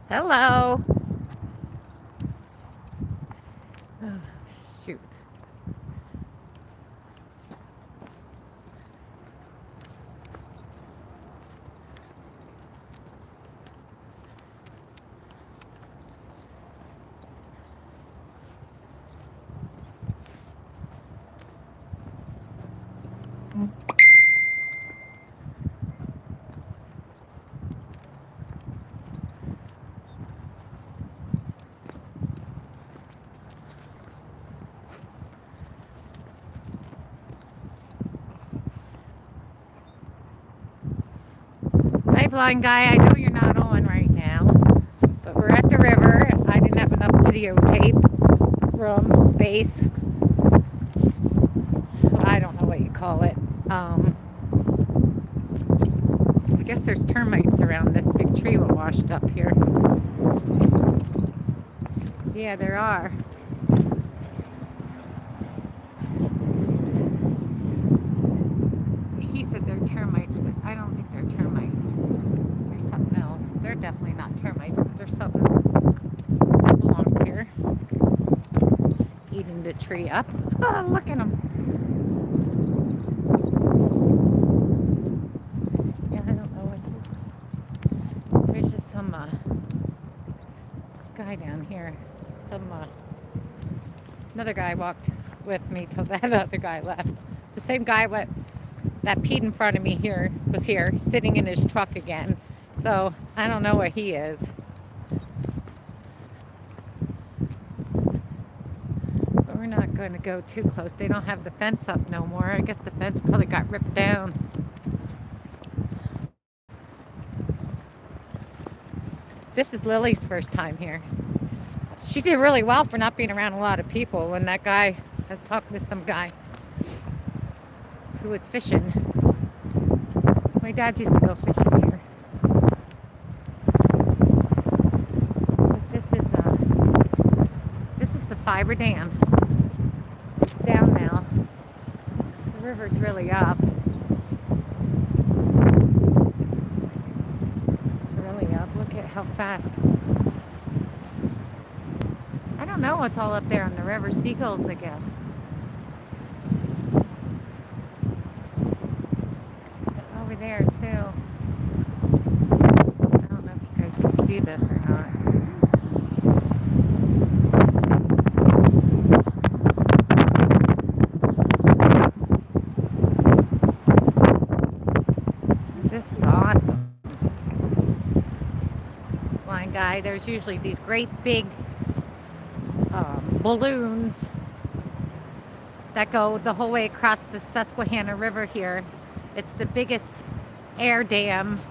Hello. Oh, shoot. Hi, blind guy. I know you're not on right now, but we're at the river. I didn't have enough videotape room space. I don't know what you call it. I guess there's termites around this big tree we washed up here. Yeah, there are. He said they're termites, but I don't think they're termites. There's something else. They're definitely not termites, but there's something that belongs here. Eating the tree up. Oh, look at them. Yeah, I don't know what. There's just some guy down here. Another guy walked with me till that other guy left. The same guy that peed in front of me here was here, sitting in his truck again. So I don't know what he is. But we're not going to go too close. They don't have the fence up no more. I guess the fence probably got ripped down. This is Lily's first time here. She did really well for not being around a lot of people when that guy was talking to some guy who was fishing. My dad used to go fishing here. But this is the Fiber Dam. It's down now. The river's really up. It's really up. Look at how fast. I don't know what's all up there on the river. Seagulls, I guess. Over there too. I don't know if you guys can see this or not. This is awesome. Blind guy, there's usually these great big balloons that go the whole way across the Susquehanna River here. It's the biggest air dam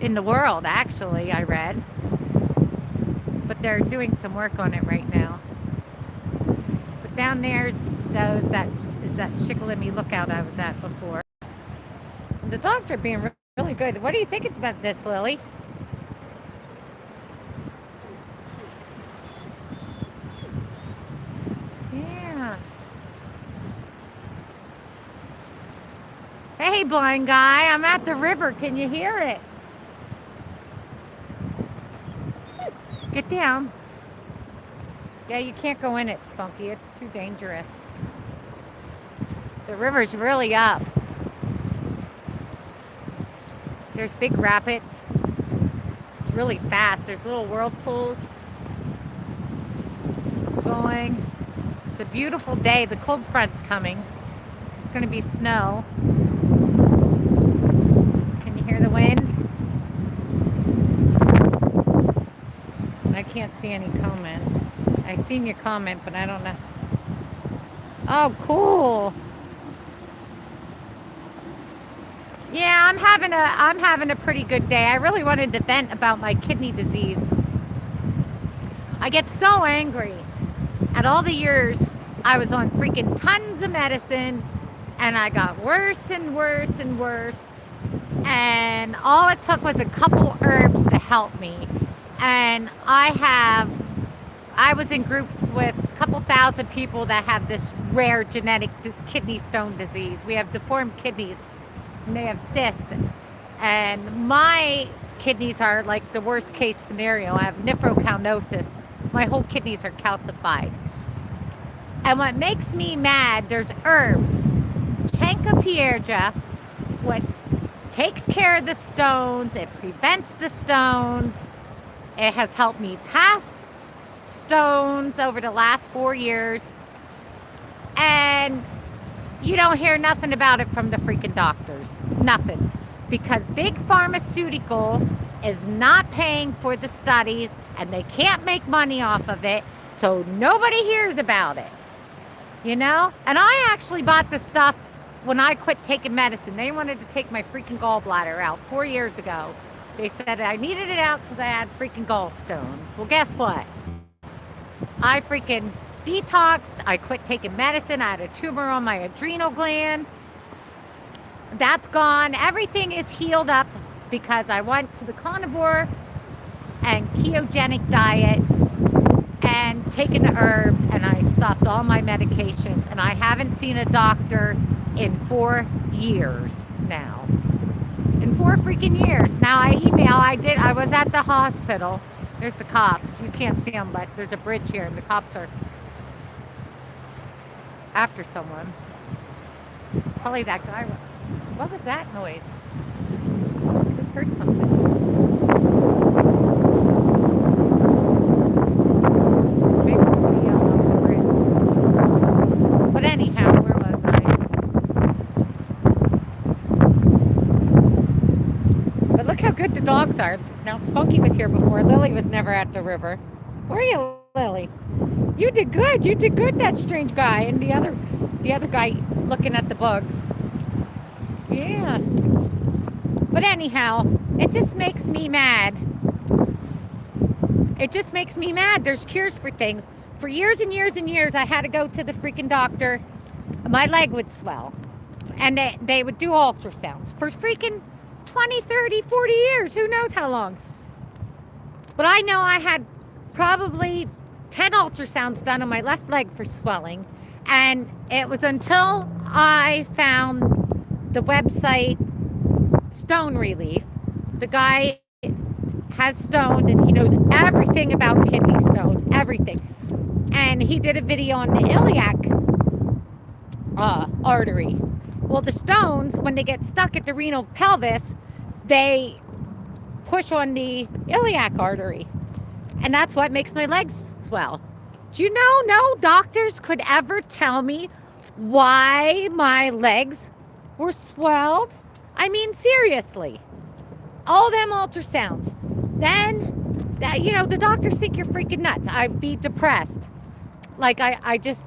in the world, actually, I read. But they're doing some work on it right now. But down there is that Shikellamy Lookout I was at before. The dogs are being really good. What do you think about this, Lily? Yeah. Hey, blind guy, I'm at the river. Can you hear it? Get down. Yeah, you can't go in it, Spunky. It's too dangerous. The river's really up. There's big rapids. It's really fast. There's little whirlpools going. It's a beautiful day. The cold front's coming. It's going to be snow. Can you hear the wind? I can't see any comments. I seen your comment, but I don't know. Oh, cool. Yeah, I'm having a pretty good day. I really wanted to vent about my kidney disease. I get so angry at all the years I was on freaking tons of medicine and I got worse and worse and worse. And all it took was a couple herbs to help me. And I was in groups with a couple thousand people that have this rare genetic kidney stone disease. We have deformed kidneys and they have cysts. And my kidneys are like the worst case scenario. I have nephrocalcinosis. My whole kidneys are calcified. And what makes me mad, there's herbs. Chancopiergia, what takes care of the stones, it prevents the stones. It has helped me pass stones over the last 4 years. And you don't hear nothing about it from the freaking doctors. Nothing. Because big pharmaceutical is not paying for the studies and they can't make money off of it. So nobody hears about it. You know? And I actually bought the stuff when I quit taking medicine. They wanted to take my freaking gallbladder out 4 years ago. They said I needed it out because I had freaking gallstones. Well, guess what? I freaking detoxed. I quit taking medicine. I had a tumor on my adrenal gland. That's gone. Everything is healed up because I went to the carnivore and ketogenic diet and taken the herbs, and I stopped all my medications, and I haven't seen a doctor in 4 years now. In 4 freaking years. Now I was at the hospital. There's the cops. You can't see them, but there's a bridge here, and the cops are after someone. Probably that guy. What was that noise? I just heard something. Maybe somebody yelled off the bridge. But anyhow, where was I? But look how good the dogs are. Now, Spunky was here before. Lily was never at the river. Where are you, Lily? You did good. You did good, that strange guy. And the other guy looking at the bugs. Yeah. But anyhow, it just makes me mad. It just makes me mad. There's cures for things. For years and years and years, I had to go to the freaking doctor. My leg would swell. And they would do ultrasounds for freaking 20, 30, 40 years. Who knows how long. But I know I had probably 10 ultrasounds done on my left leg for swelling. And it was until I found the website Stone Relief. The guy has stones and he knows everything about kidney stones, everything. And he did a video on the iliac artery. Well, the stones, when they get stuck at the renal pelvis, they push on the iliac artery. And that's what makes my legs swell. Do you know no doctors could ever tell me why my legs were swelled? I mean, seriously. All them ultrasounds. Then, the doctors think you're freaking nuts. I'd be depressed. Like, I just,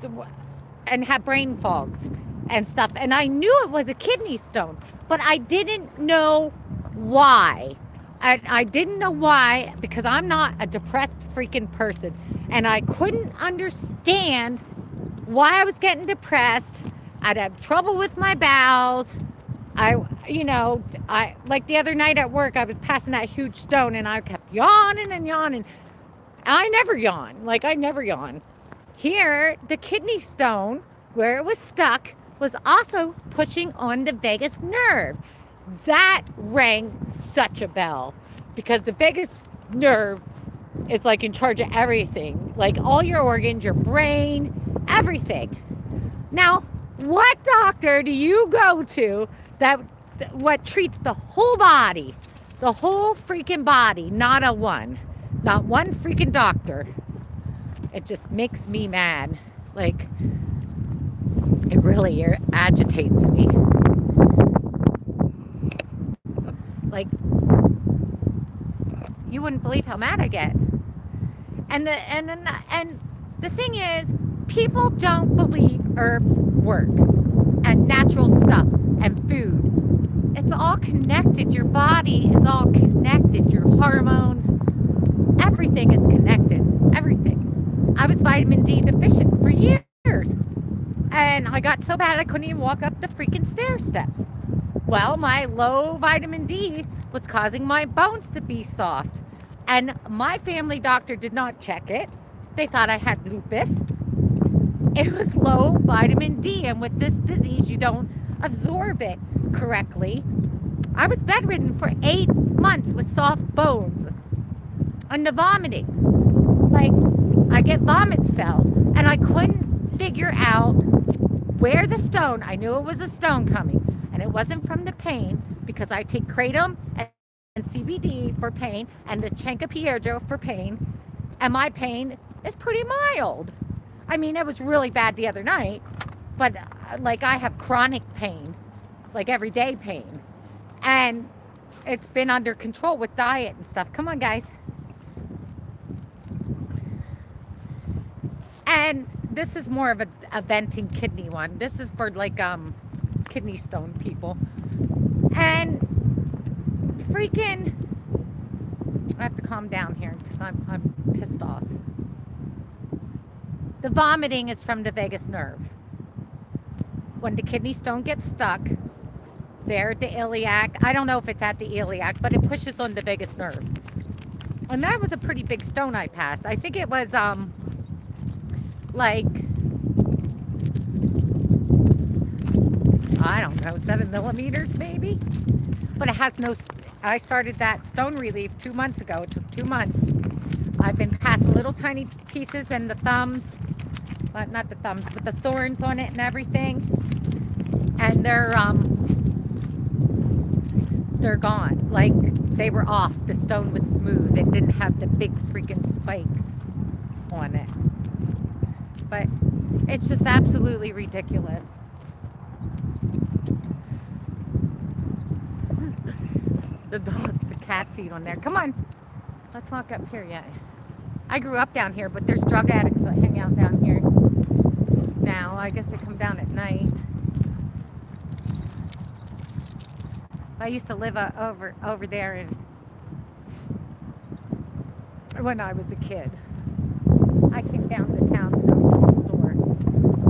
and have brain fogs and stuff. And I knew it was a kidney stone, but I didn't know why. I didn't know why, because I'm not a depressed freaking person. And I couldn't understand why I was getting depressed. I'd have trouble with my bowels. I like the other night at work, I was passing that huge stone and I kept yawning and yawning. I never yawn. Here, the kidney stone, where it was stuck, was also pushing on the vagus nerve. That rang such a bell, because the vagus nerve is like in charge of everything, like all your organs, your brain, everything. Now, what doctor do you go to what treats the whole body, the whole freaking body? Not one freaking doctor. It just makes me mad. Like, it really agitates me. Like, you wouldn't believe how mad I get. And the thing is, people don't believe herbs work and natural stuff and food. It's all connected. Your body is all connected. Your hormones, everything is connected. Everything. I was vitamin D deficient for years. And I got so bad I couldn't even walk up the freaking stair steps. Well, my low vitamin D was causing my bones to be soft. And my family doctor did not check it. They thought I had lupus. It was low vitamin D. And with this disease, you don't absorb it correctly. I was bedridden for 8 months with soft bones. And the vomiting. Like, I get vomit spells. And I couldn't figure out where the stone, I knew it was a stone coming. And it wasn't from the pain because I take kratom and CBD for pain and the Chanca for pain. And my pain is pretty mild. I mean, it was really bad the other night. But, like, I have chronic pain. Like, everyday pain. And it's been under control with diet and stuff. Come on, guys. And this is more of a venting kidney one. This is for like kidney stone people. And freaking, I have to calm down here because I'm pissed off. The vomiting is from the vagus nerve. When the kidney stone gets stuck there at the iliac, I don't know if it's at the iliac, but it pushes on the vagus nerve. And that was a pretty big stone I passed. I think it was like, I don't know, 7 millimeters maybe. But it has no, I started that stone relief 2 months ago. It took 2 months. I've been passing little tiny pieces and the thumbs, not the thumbs, but the thorns on it and everything. And they're gone. Like, they were off. The stone was smooth. It didn't have the big freaking spikes on it. But it's just absolutely ridiculous. The dogs, the cats eat on there. Come on, let's walk up here yet. I grew up down here, but there's drug addicts that hang out down here now. I guess they come down at night. I used to live over there when I was a kid. I came down to town to go to the store.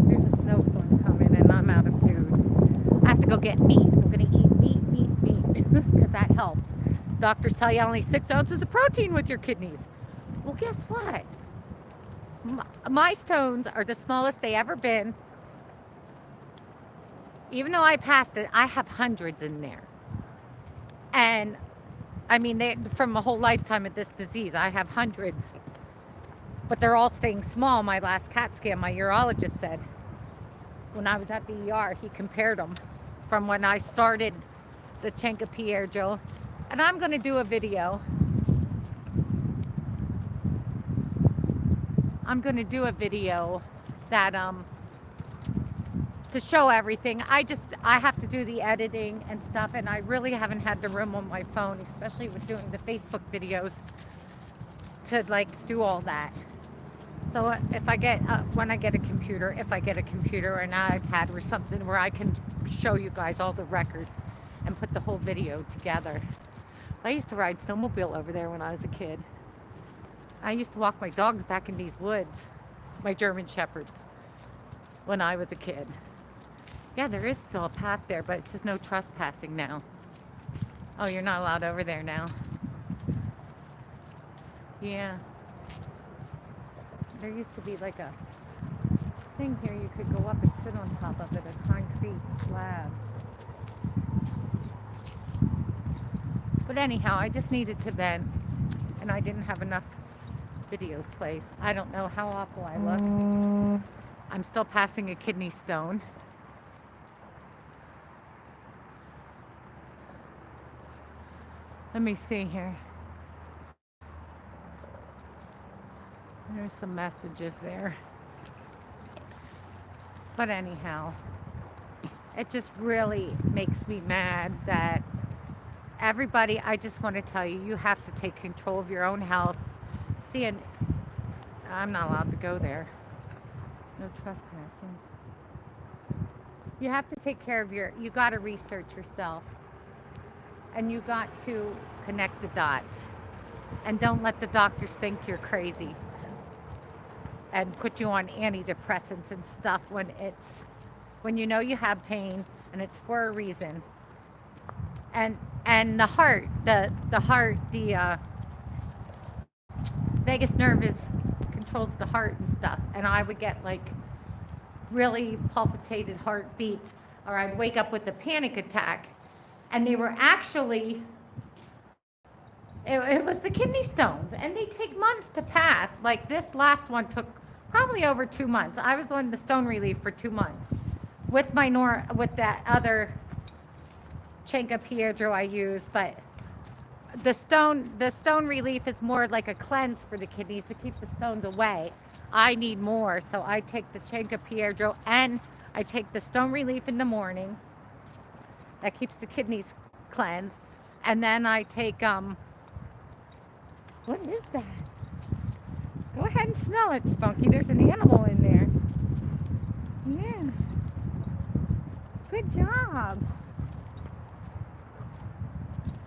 There's a snowstorm coming and I'm out of food. I have to go get meat. I'm going to eat meat because that helps. Doctors tell you only 6 ounces of protein with your kidneys. Well, guess what? My stones are the smallest they ever been. Even though I passed it, I have hundreds in there. And I mean, from a whole lifetime of this disease, I have hundreds. But they're all staying small. My last CAT scan, my urologist said, when I was at the ER, he compared them from when I started the Chanca. And I'm going to do a video. I'm going to do a video that to show everything. I have to do the editing and stuff, and I really haven't had the room on my phone, especially with doing the Facebook videos, to like do all that. So if I get when I get a computer, or an iPad or something where I can show you guys all the records and put the whole video together. I used to ride snowmobile over there when I was a kid. I used to walk my dogs back in these woods, my German Shepherds, when I was a kid. Yeah, there is still a path there, but it says no trespassing now. Oh, you're not allowed over there now. Yeah. There used to be like a thing here you could go up and sit on top of it, a concrete slab. But anyhow, I just needed to vent, and I didn't have enough video plays. I don't know how awful I look. I'm still passing a kidney stone. Let me see here. There's some messages there. But anyhow, it just really makes me mad that everybody, I just want to tell you, you have to take control of your own health. See, and I'm not allowed to go there. No trespassing. You have to take care of you got to research yourself. And you got to connect the dots. And don't let the doctors think you're crazy and put you on antidepressants and stuff when you know you have pain and it's for a reason. And the heart, the vagus nerve controls the heart and stuff. And I would get like really palpitated heartbeats, or I'd wake up with a panic attack. And they were actually It was the kidney stones, and they take months to pass. Like this last one took probably over 2 months. I was on the stone relief for 2 months with my with that other Chenka Piedro I use, but the stone relief is more like a cleanse for the kidneys to keep the stones away. I need more, so I take the Chenka Piedro and I take the stone relief in the morning. That keeps the kidneys cleansed, and then I take what is that? Go ahead and smell it, Spunky. There's an animal in there. Yeah. Good job.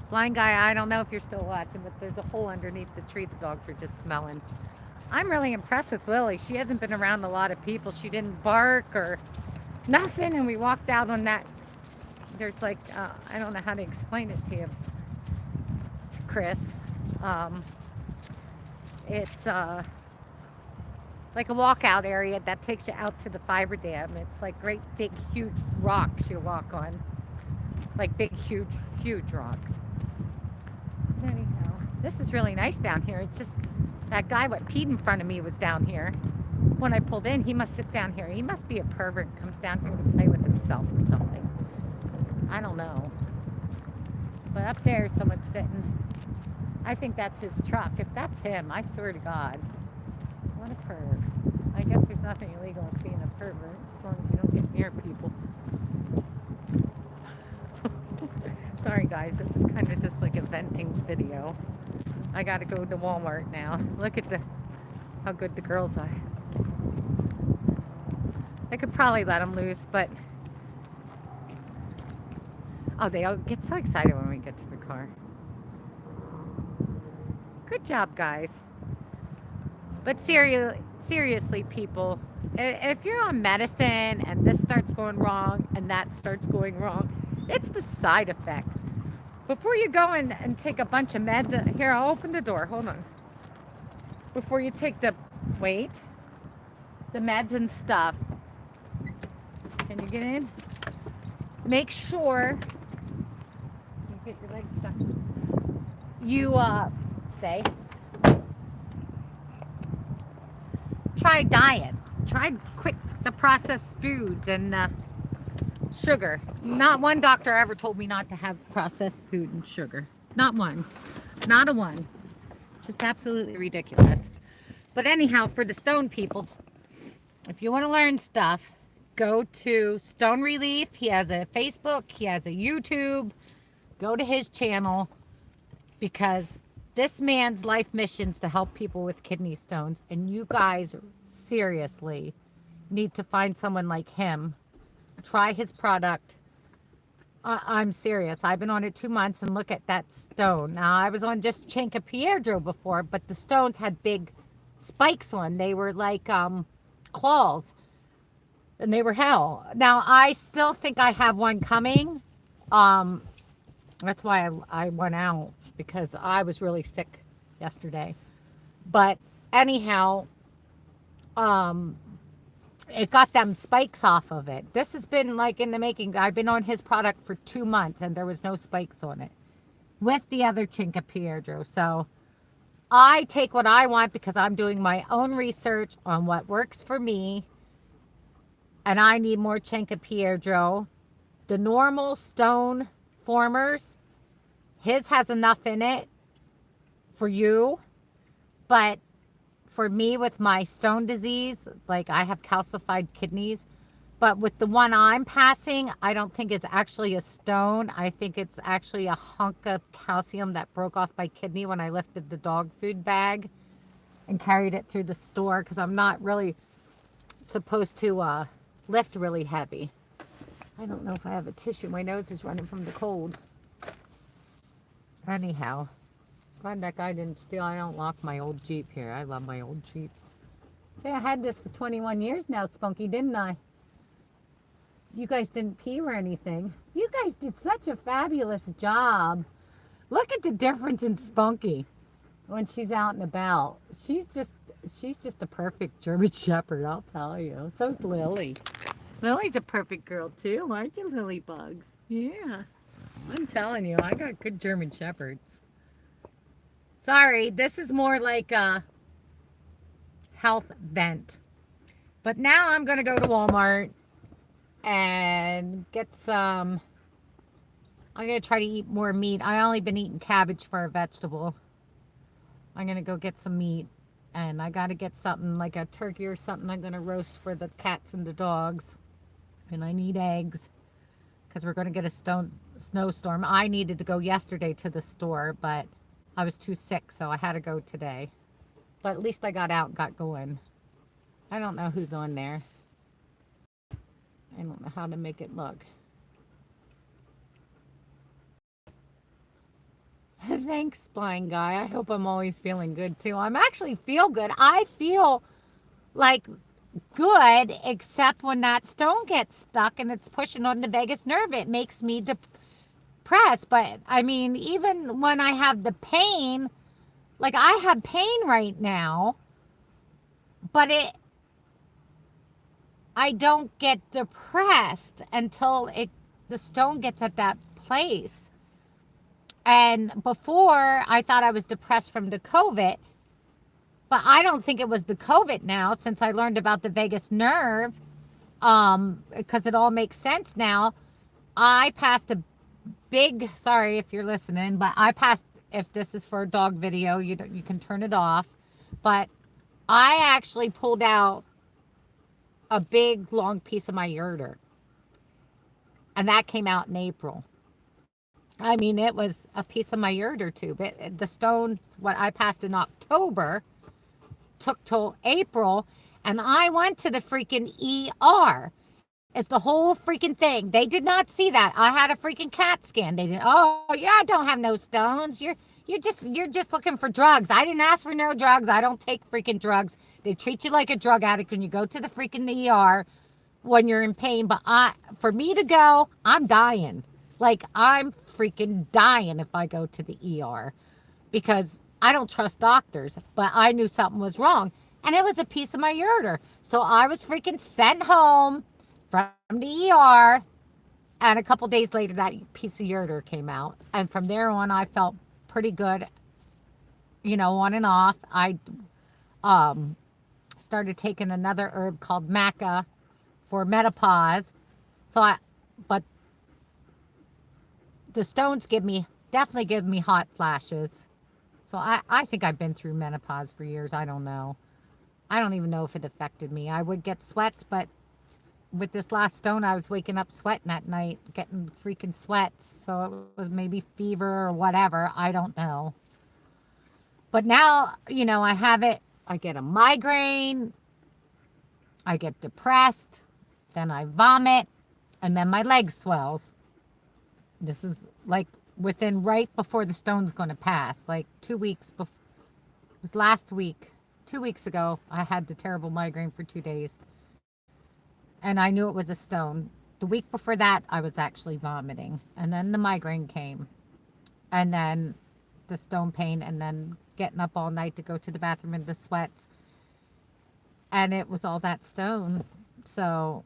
Blind guy, I don't know if you're still watching, but there's a hole underneath the tree the dogs are just smelling. I'm really impressed with Lily. She hasn't been around a lot of people. She didn't bark or nothing, and we walked out on that. There's like, I don't know how to explain it to you, to Chris. It's like a walkout area that takes you out to the fiber dam. It's like great big huge rocks you walk on. Like big huge rocks. Anyhow, this is really nice down here. It's just that guy what peed in front of me was down here. When I pulled in, he must sit down here. He must be a pervert and comes down here to play with himself or something. I don't know. But up there, someone's sitting. I think that's his truck. If that's him, I swear to God. What a perv. I guess there's nothing illegal with being a pervert as long as you don't get near people. Sorry guys, this is kind of just like a venting video. I gotta go to Walmart now. Look at how good the girls are. I could probably let them loose, but oh, they all get so excited when we get to the car. Good job, guys. But seriously, people, if you're on medicine and this starts going wrong and that starts going wrong, it's the side effects. Before you go in and take a bunch of meds, here, I'll open the door, hold on. Before you take the meds and stuff, can you get in? Make sure, you get your legs stuck, you stay. Try diet. Try quit the processed foods and sugar. Not one doctor ever told me not to have processed food and sugar. Not one. Not a one. It's just absolutely ridiculous. But anyhow, for the stone people, if you want to learn stuff, go to Stone Relief. He has a Facebook. He has a YouTube. Go to his channel because this man's life mission is to help people with kidney stones. And you guys seriously need to find someone like him. Try his product. I'm serious. I've been on it 2 months and look at that stone. Now, I was on just Chenka Piedro before, but the stones had big spikes on. They were like claws. And they were hell. Now, I still think I have one coming. That's why I went out, because I was really sick yesterday. But anyhow, it got them spikes off of it. This has been like in the making. I've been on his product for 2 months and there was no spikes on it with the other Chenka Piedro. So I take what I want because I'm doing my own research on what works for me. And I need more Chenka Piedro. The normal stone formers, his has enough in it for you. But for me, with my stone disease, like I have calcified kidneys, but with the one I'm passing, I don't think it's actually a stone. I think it's actually a hunk of calcium that broke off my kidney when I lifted the dog food bag and carried it through the store, because I'm not really supposed to lift really heavy. I don't know if I have a tissue. My nose is running from the cold. Anyhow. Glad that guy didn't steal. I don't lock my old Jeep here. I love my old Jeep. See, I had this for 21 years now, Spunky, didn't I? You guys didn't pee or anything. You guys did such a fabulous job. Look at the difference in Spunky when she's out and about. She's just a perfect German Shepherd, I'll tell you. So's Lily. Lily's a perfect girl too, aren't you, Lily Bugs? Yeah. I'm telling you, I got good German Shepherds. Sorry, this is more like a health vent. But now I'm going to go to Walmart and get some. I'm going to try to eat more meat. I only been eating cabbage for a vegetable. I'm going to go get some meat. And I got to get something like a turkey or something I'm going to roast for the cats and the dogs. And I need eggs because we're going to get a snowstorm. I needed to go yesterday to the store, but I was too sick, so I had to go today. But at least I got out and got going. I don't know who's on there. I don't know how to make it look. Thanks, blind guy. I hope I'm always feeling good too. I'm actually feel good. I feel like good, except when that stone gets stuck and it's pushing on the vagus nerve. It makes me depressed. But I mean, even when I have the pain, like I have pain right now, but I don't get depressed until the stone gets at that place. And before, I thought I was depressed from the COVID, but I don't think it was the COVID now since I learned about the vagus nerve, because it all makes sense now. I passed a big, sorry if you're listening, but I passed, if this is for a dog video, you can turn it off, but I actually pulled out a big, long piece of my ureter, and that came out in April. I mean, it was a piece of my ureter tube. The stone, what I passed in October, took till April, and I went to the freaking ER. It's the whole freaking thing. They did not see that. I had a freaking CAT scan. They didn't. Oh yeah, I don't have no stones. You're just looking for drugs. I didn't ask for no drugs. I don't take freaking drugs. They treat you like a drug addict when you go to the freaking ER when you're in pain. But for me to go, I'm dying. Like, I'm freaking dying if I go to the ER because I don't trust doctors, but I knew something was wrong, and it was a piece of my ureter. So I was freaking sent home from the ER, and a couple days later, that piece of ureter came out, and from there on, I felt pretty good, on and off. I started taking another herb called maca for menopause, but the stones definitely give me hot flashes. So I think I've been through menopause for years. I don't know. I don't even know if it affected me. I would get sweats, but with this last stone, I was waking up sweating at night, getting freaking sweats. So it was maybe fever or whatever. I don't know. But now, I have it. I get a migraine. I get depressed. Then I vomit. And then my leg swells. This is like within right before the stone's going to pass. Like 2 weeks before. It was last week. 2 weeks ago, I had the terrible migraine for 2 days. And I knew it was a stone. The week before that, I was actually vomiting. And then the migraine came. And then the stone pain. And then getting up all night to go to the bathroom in the sweats. And it was all that stone. So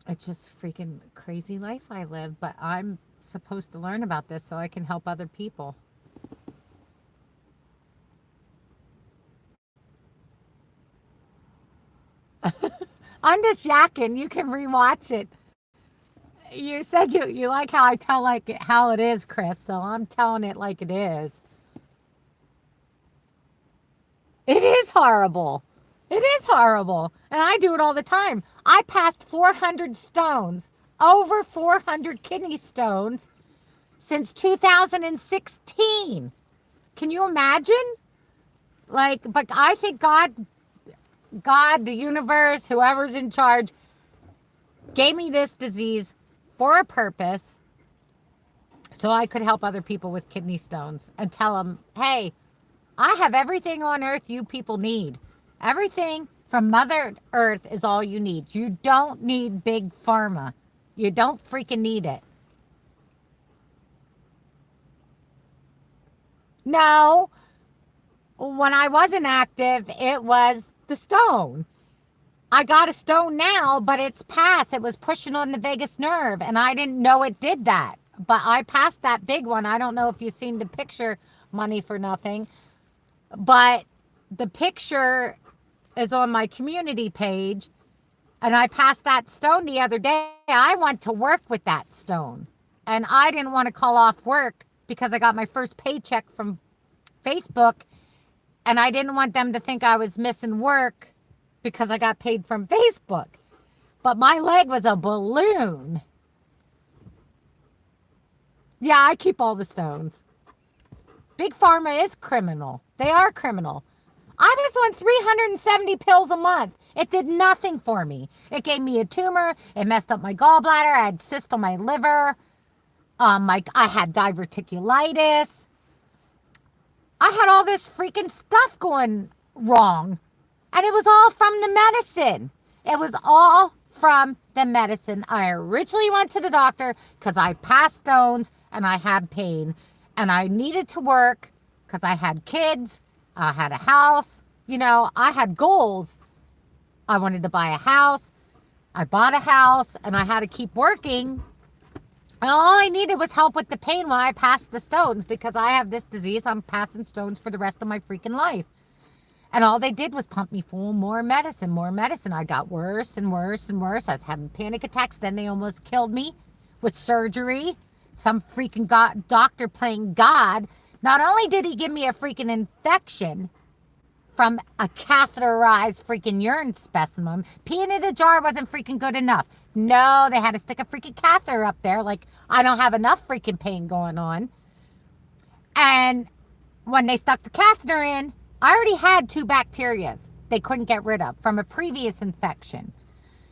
it's just freaking crazy life I live. But I'm supposed to learn about this so I can help other people. I'm just yakking. You can rewatch it. You said you like how I tell how it is, Chris. So I'm telling it like it is. It is horrible. It is horrible. And I do it all the time. I passed 400 stones, over 400 kidney stones since 2016. Can you imagine? But I think God, the universe, whoever's in charge, gave me this disease for a purpose so I could help other people with kidney stones and tell them, hey, I have everything on earth you people need. Everything from Mother Earth is all you need. You don't need big pharma. You don't freaking need it. No, when I wasn't active, it was the stone. I got a stone now, but it's past. It was pushing on the vagus nerve, and I didn't know it did that. But I passed that big one. I don't know if you've seen the picture money for nothing. But the picture is on my community page, and I passed that stone the other day. I went to work with that stone, and I didn't want to call off work because I got my first paycheck from Facebook, and I didn't want them to think I was missing work because I got paid from Facebook. But my leg was a balloon. Yeah, I keep all the stones. Big Pharma is criminal. They are criminal. I was on 370 pills a month. It did nothing for me. It gave me a tumor. It messed up my gallbladder. I had cyst on my liver. I had diverticulitis. I had all this freaking stuff going wrong. And it was all from the medicine. It was all from the medicine. I originally went to the doctor because I passed stones and I had pain. And I needed to work because I had kids. I had a house. You know, I had goals. I wanted to buy a house. I bought a house and I had to keep working. And all I needed was help with the pain when I passed the stones because I have this disease. I'm passing stones for the rest of my freaking life. And all they did was pump me full of more medicine, more medicine. I got worse and worse and worse. I was having panic attacks. Then they almost killed me with surgery. Some freaking doctor playing God. Not only did he give me a freaking infection from a catheterized freaking urine specimen, peeing in a jar wasn't freaking good enough. No, they had to stick a freaking catheter up there. Like, I don't have enough freaking pain going on. And when they stuck the catheter in, I already had 2 bacteria they couldn't get rid of from a previous infection.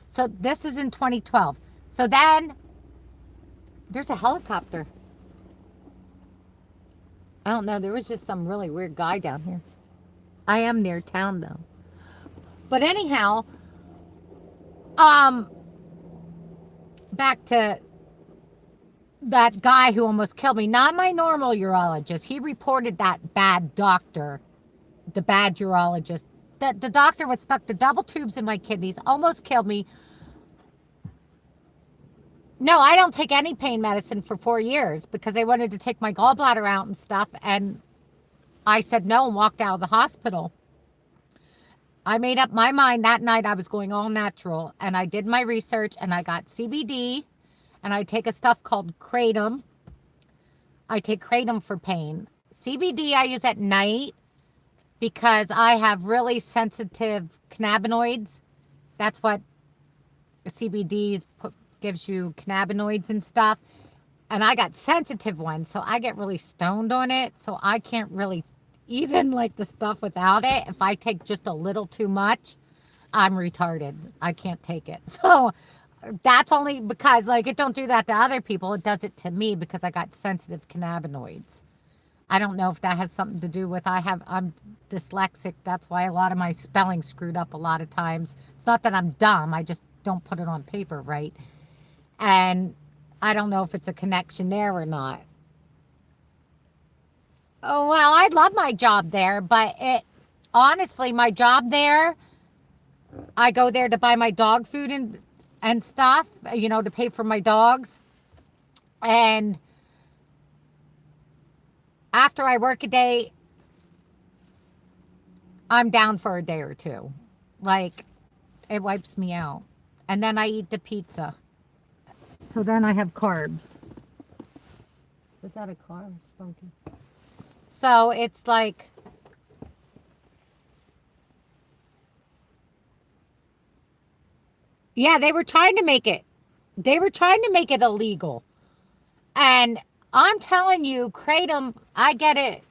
So this is in 2012. So then there's a helicopter. I don't know. There was just some really weird guy down here. I am near town though. But anyhow, back to that guy who almost killed me. Not my normal urologist. He reported that bad doctor, the bad urologist. The doctor would stuck the double tubes in my kidneys, almost killed me. No, I don't take any pain medicine for 4 years because they wanted to take my gallbladder out and stuff. And I said no and walked out of the hospital. I made up my mind that night I was going all natural. And I did my research and I got CBD. And I take a stuff called Kratom. I take Kratom for pain. CBD I use at night because I have really sensitive cannabinoids. That's what CBD gives you, cannabinoids and stuff. And I got sensitive ones, so I get really stoned on it. So I can't really even like the stuff without it. If I take just a little too much, I'm retarded. I can't take it. So that's only because like it don't do that to other people. It does it to me because I got sensitive cannabinoids. I don't know if that has something to do with I'm dyslexic. That's why a lot of my spelling screwed up a lot of times. It's not that I'm dumb. I just don't put it on paper right. And I don't know if it's a connection there or not. Oh, well, I love my job there, but honestly, my job there, I go there to buy my dog food and stuff, you know, to pay for my dogs. And after I work a day, I'm down for a day or two. Like, it wipes me out. And then I eat the pizza. So then I have carbs. Was that a car? Spunky. So it's like, yeah, they were trying to make it illegal. And I'm telling you, Kratom, I get it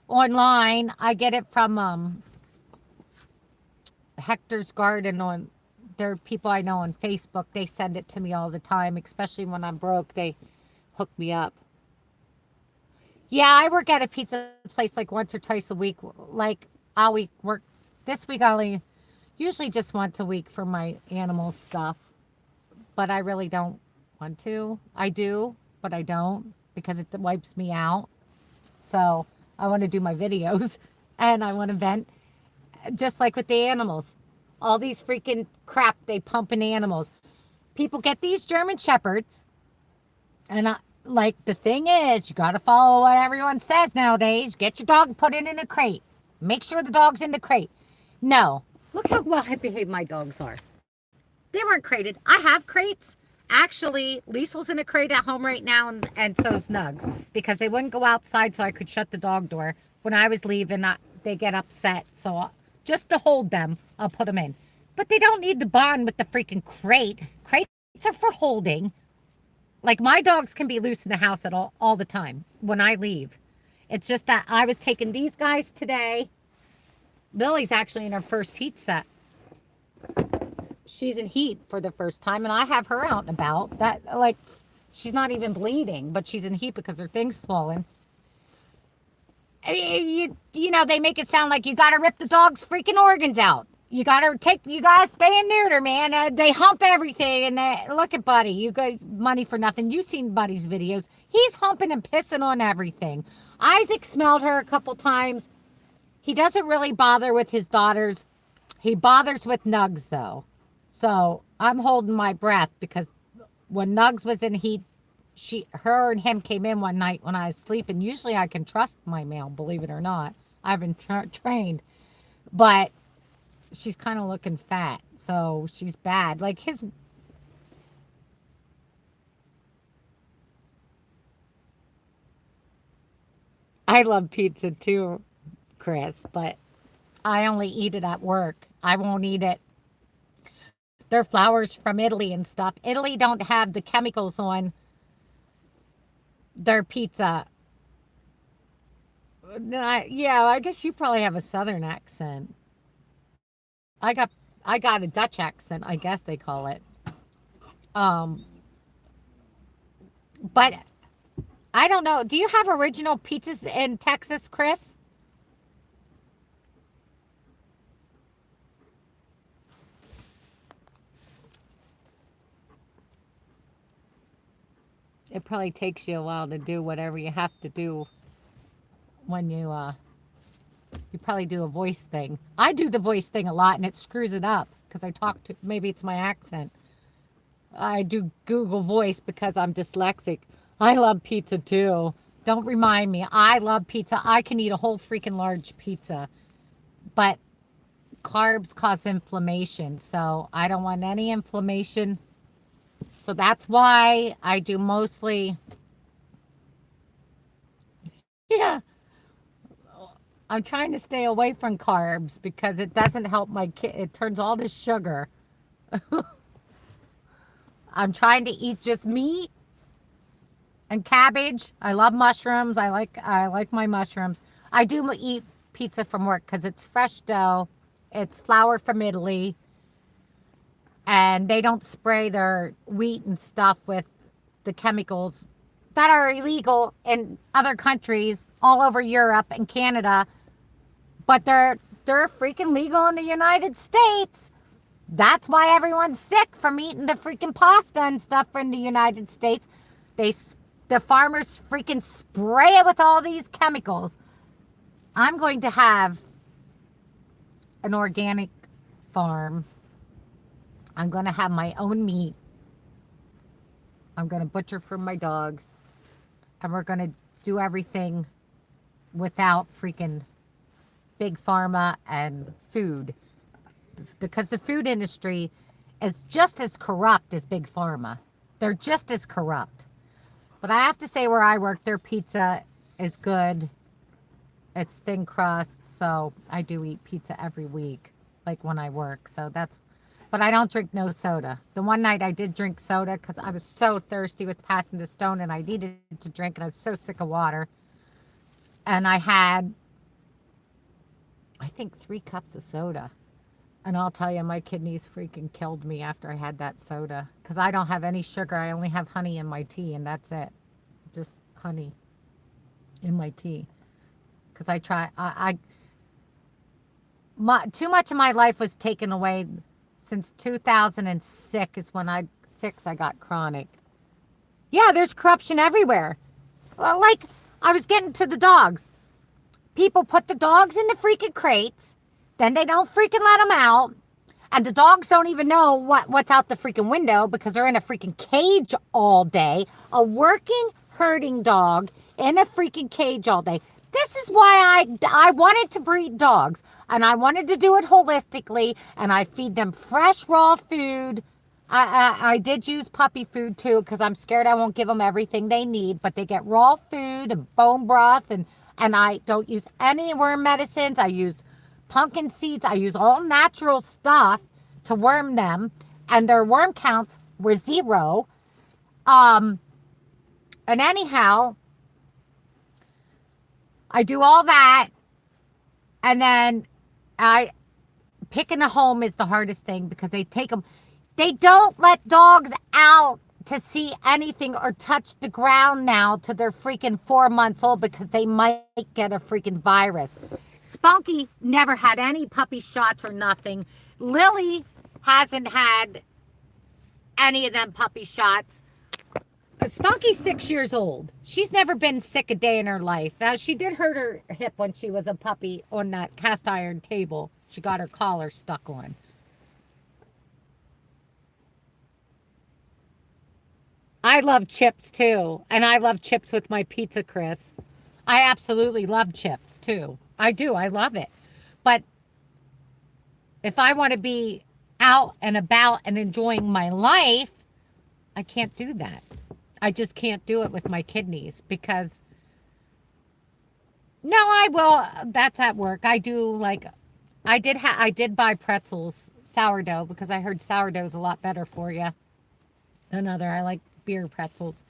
online. I get it from Hector's Garden on, there are people I know on Facebook. They send it to me all the time, especially when I'm broke. They hook me up. Yeah, I work at a pizza place like once or twice a week. Like, I'll work this week. I usually just once a week for my animal stuff. But I really don't want to. I do, but I don't because it wipes me out. So I want to do my videos and I want to vent. Just like with the animals. All these freaking crap they pump in animals. People get these German Shepherds. And like, the thing is, you got to follow what everyone says nowadays. Get your dog, put it in a crate. Make sure the dog's in the crate. No. Look how well behaved my dogs are. They weren't crated. I have crates. Actually, Liesel's in a crate at home right now, and so's Nugs, because they wouldn't go outside so I could shut the dog door. When I was leaving, they get upset. So just to hold them, I'll put them in. But they don't need to bond with the freaking crate. Crates are for holding. Like, my dogs can be loose in the house at all the time when I leave. It's just that I was taking these guys today. Lily's actually in her first heat set. She's in heat for the first time, and I have her out and about. That, like, she's not even bleeding, but she's in heat because her thing's swollen. You know, they make it sound like you gotta rip the dog's freaking organs out. You gotta spay and neuter, man. They hump everything, and look at Buddy. You got money for nothing. You've seen Buddy's videos. He's humping and pissing on everything. Isaac smelled her a couple times. He doesn't really bother with his daughters. He bothers with Nugs, though. So I'm holding my breath, because when Nugs was in heat, her and him came in one night when I was sleeping. Usually I can trust my male, believe it or not. I've been trained. But she's kind of looking fat, so she's bad. Like, I love pizza too, Chris, but I only eat it at work. I won't eat it. They're flowers from Italy and stuff. Italy don't have the chemicals on their pizza. Yeah, I guess you probably have a southern accent. I got a Dutch accent, I guess they call it. Um, but I don't know. Do you have original pizzas in Texas, Chris? It probably takes you a while to do whatever you have to do when you probably do a voice thing. I do the voice thing a lot, and it screws it up because I talk to, maybe it's my accent. I do Google Voice because I'm dyslexic. I love pizza too. Don't remind me. I love pizza. I can eat a whole freaking large pizza. But carbs cause inflammation, so I don't want any inflammation. So that's why I do mostly, yeah, I'm trying to stay away from carbs because it doesn't help my kid. It turns all to sugar. I'm trying to eat just meat and cabbage. I love mushrooms. I like my mushrooms. I do eat pizza from work because it's fresh dough. It's flour from Italy. And they don't spray their wheat and stuff with the chemicals that are illegal in other countries all over Europe and Canada. But they're freaking legal in the United States. That's why everyone's sick from eating the freaking pasta and stuff from the United States. The farmers freaking spray it with all these chemicals. I'm going to have an organic farm. I'm going to have my own meat. I'm going to butcher for my dogs. And we're going to do everything without freaking big pharma and food. Because the food industry is just as corrupt as big pharma. They're just as corrupt. But I have to say, where I work, their pizza is good. It's thin crust, so I do eat pizza every week, like when I work. But I don't drink no soda. The one night I did drink soda because I was so thirsty with passing the stone, and I needed to drink, and I was so sick of water. And I had, I think, 3 cups of soda. And I'll tell you, my kidneys freaking killed me after I had that soda. Because I don't have any sugar. I only have honey in my tea, and that's it. Just honey in my tea. Because too much of my life was taken away. Since 2006 is when I got chronic. Yeah, there's corruption everywhere. Well, like, I was getting to the dogs. People put the dogs in the freaking crates. Then they don't freaking let them out. And the dogs don't even know what's out the freaking window because they're in a freaking cage all day. A working herding dog in a freaking cage all day. This is why I wanted to breed dogs, and I wanted to do it holistically, and I feed them fresh, raw food. I did use puppy food too, because I'm scared I won't give them everything they need, but they get raw food and bone broth, and I don't use any worm medicines. I use pumpkin seeds. I use all natural stuff to worm them, and their worm counts were 0. And anyhow, I do all that, and then picking a home is the hardest thing, because they take them. They don't let dogs out to see anything or touch the ground now till they're freaking 4 months old, because they might get a freaking virus. Spunky never had any puppy shots or nothing. Lily hasn't had any of them puppy shots. Spunky's 6 years old. She's never been sick a day in her life. She did hurt her hip when she was a puppy on that cast iron table. She got her collar stuck on. I love chips too. And I love chips with my pizza, Chris. I absolutely love chips too. I do. I love it. But if I want to be out and about and enjoying my life, I can't do that. I just can't do it with my kidneys, because no, I will. That's at work. I do like, I did buy pretzels, sourdough, because I heard sourdough is a lot better for you than I like beer pretzels.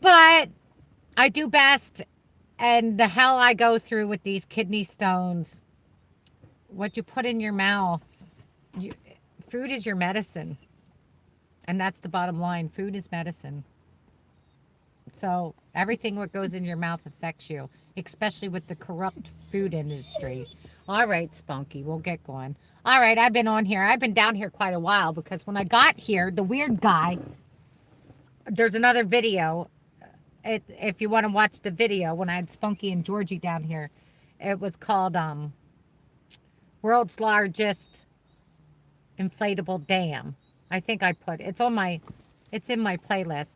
But I do best, and the hell I go through with these kidney stones. What you put in your mouth, food is your medicine. And that's the bottom line. Food is medicine. So everything what goes in your mouth affects you, especially with the corrupt food industry. All right, Spunky, we'll get going. All right, I've been on here. I've been down here quite a while, because when I got here, the weird guy, there's another video. If you want to watch the video, when I had Spunky and Georgie down here, it was called World's Largest Inflatable Dam. I think I put it's in my playlist.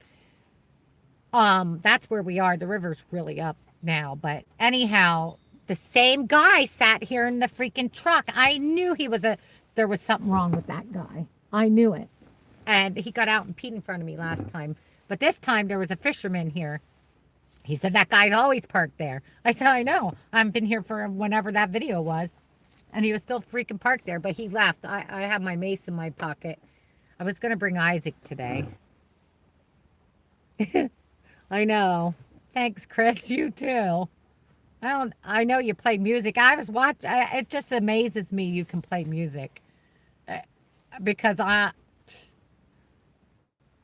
That's where we are. The river's really up now, but anyhow, the same guy sat here in the freaking truck. I knew there was something wrong with that guy. I knew it. And he got out and peed in front of me last time. But this time there was a fisherman here. He said, that guy's always parked there. I said, I know. I've been here for whenever that video was. And he was still freaking parked there, but he left. I have my mace in my pocket. I was going to bring Isaac today. I know. Thanks, Chris. You too. I know you play music. I was watching. It just amazes me you can play music. Because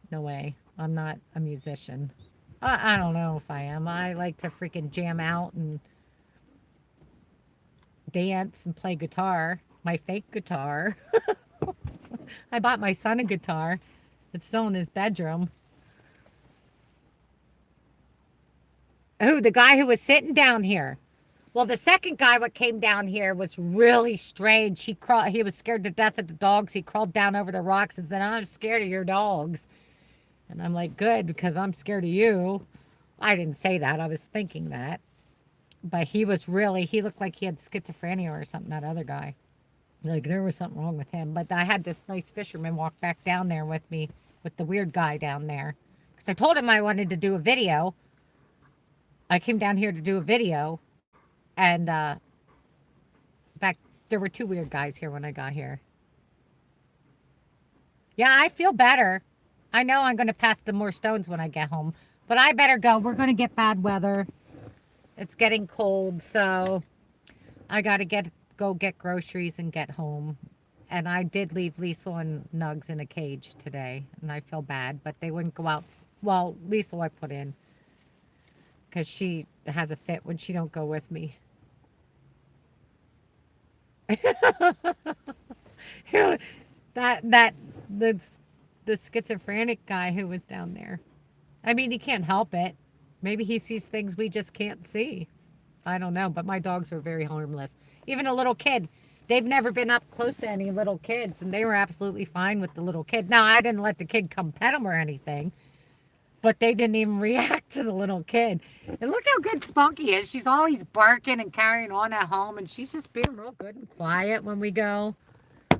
no way. I'm not a musician. I don't know if I am. I like to freaking jam out and dance and play guitar. My fake guitar. I bought my son a guitar. It's still in his bedroom. Oh, the guy who was sitting down here. Well, the second guy what came down here was really strange. He was scared to death of the dogs. He crawled down over the rocks and said, I'm scared of your dogs. And I'm like, good, because I'm scared of you. I didn't say that. I was thinking that. But he looked like he had schizophrenia or something, that other guy. Like, there was something wrong with him. But I had this nice fisherman walk back down there with me, with the weird guy down there. Because I told him I wanted to do a video. I came down here to do a video. And, in fact, there were 2 weird guys here when I got here. Yeah, I feel better. I know I'm going to pass the more stones when I get home. But I better go. We're going to get bad weather. It's getting cold, so I got to go get groceries and get home. And I did leave Liesl and Nugs in a cage today, and I feel bad, but they wouldn't go out. Well, Liesl I put in, because she has a fit when she don't go with me. The schizophrenic guy who was down there. I mean, he can't help it. Maybe he sees things we just can't see. I don't know, but my dogs are very harmless. Even a little kid. They've never been up close to any little kids, and they were absolutely fine with the little kid. Now, I didn't let the kid come pet them or anything, but they didn't even react to the little kid. And look how good Spunky is. She's always barking and carrying on at home, and she's just being real good and quiet when we go.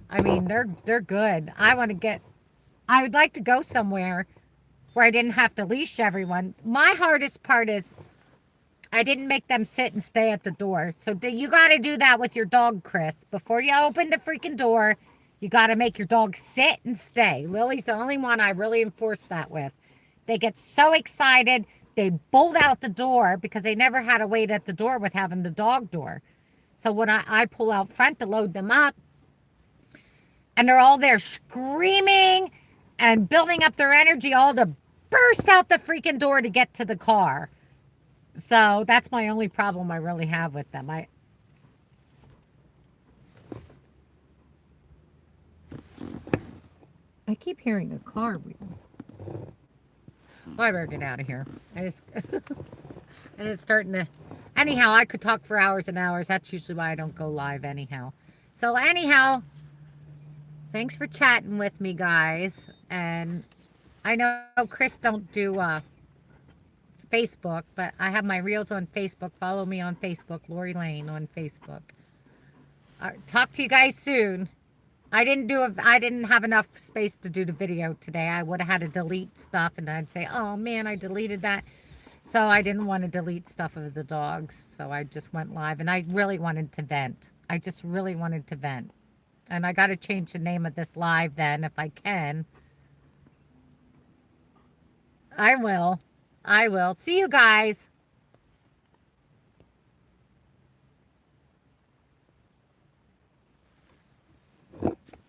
I mean, they're good. I would like to go somewhere where I didn't have to leash everyone. My hardest part is I didn't make them sit and stay at the door. So you got to do that with your dog, Chris. Before you open the freaking door, you got to make your dog sit and stay. Lily's the only one I really enforce that with. They get so excited, they bolt out the door because they never had to wait at the door with having the dog door. So when I pull out front to load them up, and they're all there screaming and building up their energy all to burst out the freaking door to get to the car. So that's my only problem I really have with them. I keep hearing a car wheels. Well, I better get out of here. And it's starting to... Anyhow, I could talk for hours and hours. That's usually why I don't go live anyhow. So anyhow, thanks for chatting with me, guys. And I know Chris don't do Facebook, but I have my reels on Facebook. Follow me on Facebook, Lori Lane on Facebook. Talk to you guys soon. I didn't have enough space to do the video today. I would have had to delete stuff, and I'd say, oh man, I deleted that. So I didn't want to delete stuff of the dogs. So I just went live, and I really wanted to vent. I just really wanted to vent. And I got to change the name of this live then, if I can. I will. See you guys.